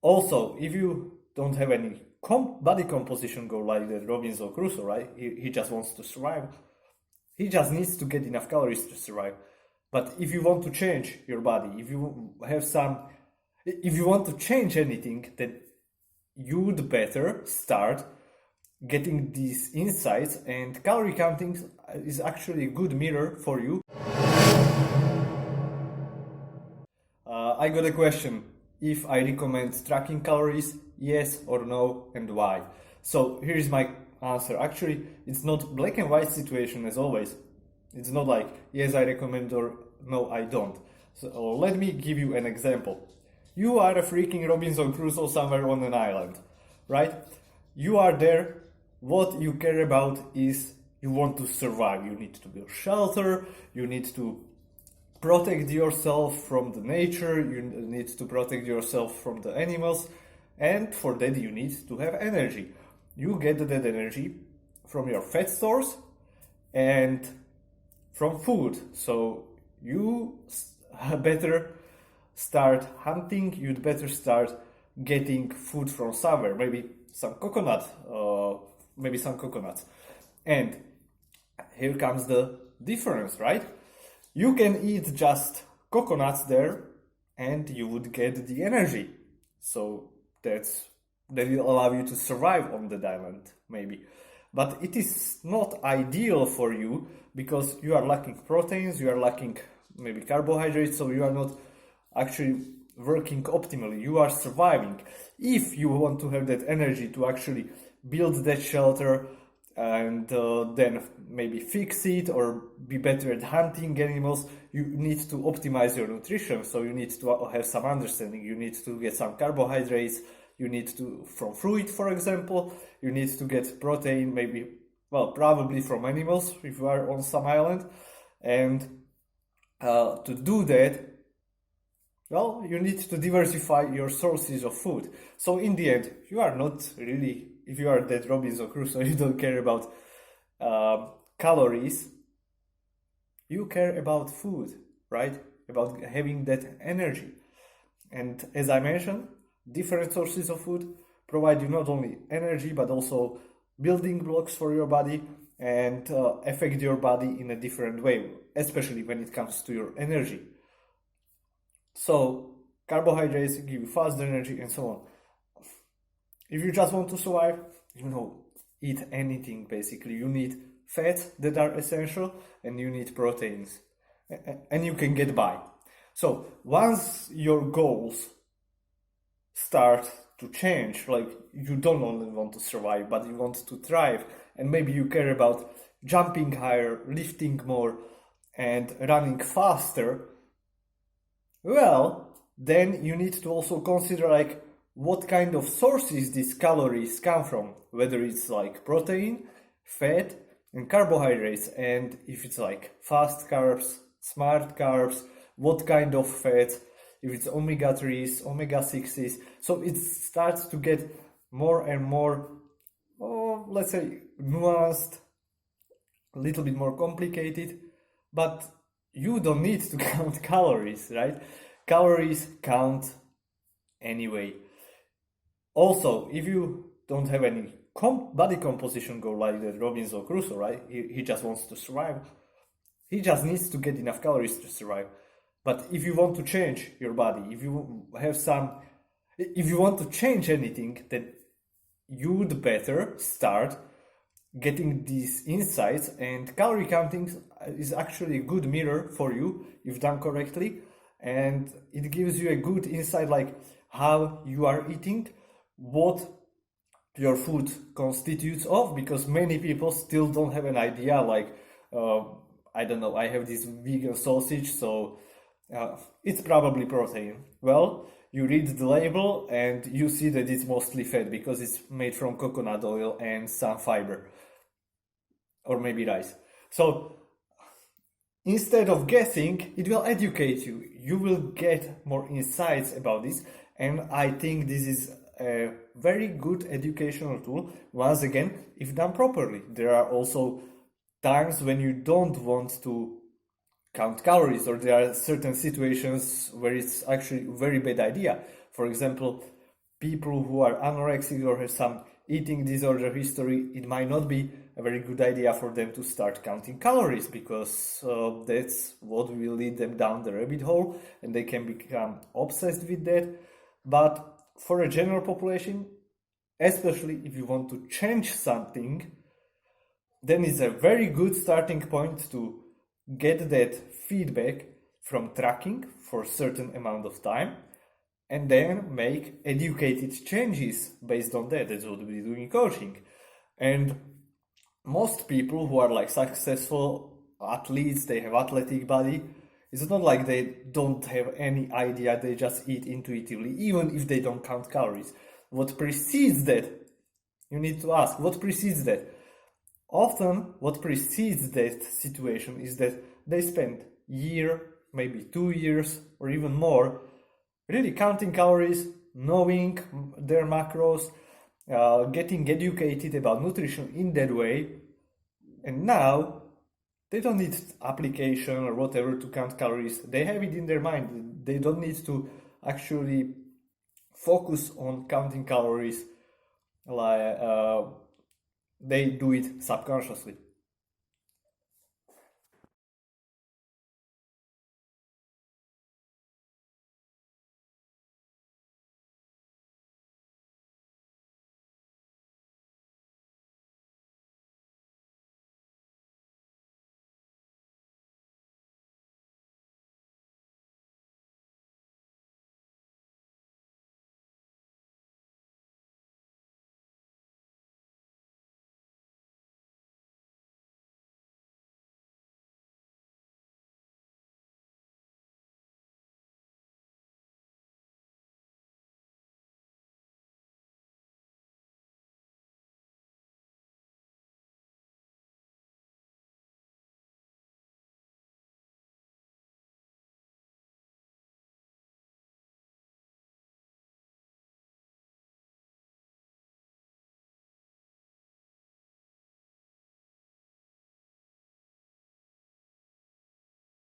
Also, if you don't have any body composition goal like that Robinson Crusoe, right? He just wants to survive. He just needs to get enough calories to survive. But if you want to change your body, if you want to change anything, then you'd better start getting these insights, and calorie counting is actually a good mirror for you. I got a question. If I recommend tracking calories, yes or no, and why? So here is my answer. Actually, it's not black and white situation as always. It's not like yes I recommend or no I don't. So let me give you an example. You are a freaking Robinson Crusoe somewhere on an island, right? You are there. What you care about is you want to survive. You need to build shelter. You need to protect yourself from the nature, you need to protect yourself from the animals, and for that you need to have energy. You get that energy from your fat stores and from food. So you better start hunting, you'd better start getting food from somewhere, maybe some coconut, And here comes the difference, right? You can eat just coconuts there and you would get the energy. So that will allow you to survive on that island, maybe. But it is not ideal for you because you are lacking proteins, you are lacking maybe carbohydrates, so you are not actually working optimally. You are surviving. If you want to have that energy to actually build that shelter, and then maybe fix it or be better at hunting animals, you need to optimize your nutrition. So you need to have some understanding. You need to get some carbohydrates. You need to, from fruit, for example, you need to get protein, maybe, well, probably from animals if you are on some island. And to do that, well, you need to diversify your sources of food. So in the end, you are not really, if you are that Robinson Crusoe, you don't care about calories. You care about food, right? About having that energy. And as I mentioned, different sources of food provide you not only energy, but also building blocks for your body and affect your body in a different way, especially when it comes to your energy. So carbohydrates give you fast energy and so on. If you just want to survive, eat anything basically. You need fats that are essential and you need proteins. And you can get by. So once your goals start to change, like you don't only want to survive, but you want to thrive, and maybe you care about jumping higher, lifting more, and running faster, well, then you need to also consider like what kind of sources these calories come from, whether it's like protein, fat, and carbohydrates, and if it's like fast carbs, smart carbs, what kind of fat, if it's omega-3s, omega-6s. So it starts to get more and more, let's say, nuanced, a little bit more complicated, but you don't need to count calories, right? Calories count anyway. Also, if you don't have any body composition goal like that Robinson Crusoe, right? He just wants to survive. He just needs to get enough calories to survive. But if you want to change your body, if you want to change anything, then you'd better start getting these insights, and calorie counting is actually a good mirror for you if done correctly, and it gives you a good insight like how you are eating, what your food constitutes of, because many people still don't have an idea like I don't know, I have this vegan sausage, so it's probably protein. Well, you read the label and you see that it's mostly fat because it's made from coconut oil and some fiber, or maybe rice. So instead of guessing, it will educate you. You will get more insights about this, and I think this is a very good educational tool, once again, if done properly. There are also times when you don't want to count calories, or there are certain situations where it's actually a very bad idea. For example, people who are anorexic or have some eating disorder history, it might not be a very good idea for them to start counting calories, because that's what will lead them down the rabbit hole and they can become obsessed with that. But for a general population, especially if you want to change something, then it's a very good starting point to get that feedback from tracking for a certain amount of time, and then make educated changes based on that. That's what we do in coaching. And most people who are like successful athletes, they have athletic body, it's not like they don't have any idea, they just eat intuitively, even if they don't count calories. What precedes that, you need to ask, what precedes that? Often what precedes that situation is that they spend year, maybe 2 years or even more, really counting calories, knowing their macros, getting educated about nutrition in that way, and now they don't need application or whatever to count calories. They have it in their mind. They don't need to actually focus on counting calories, like they do it subconsciously.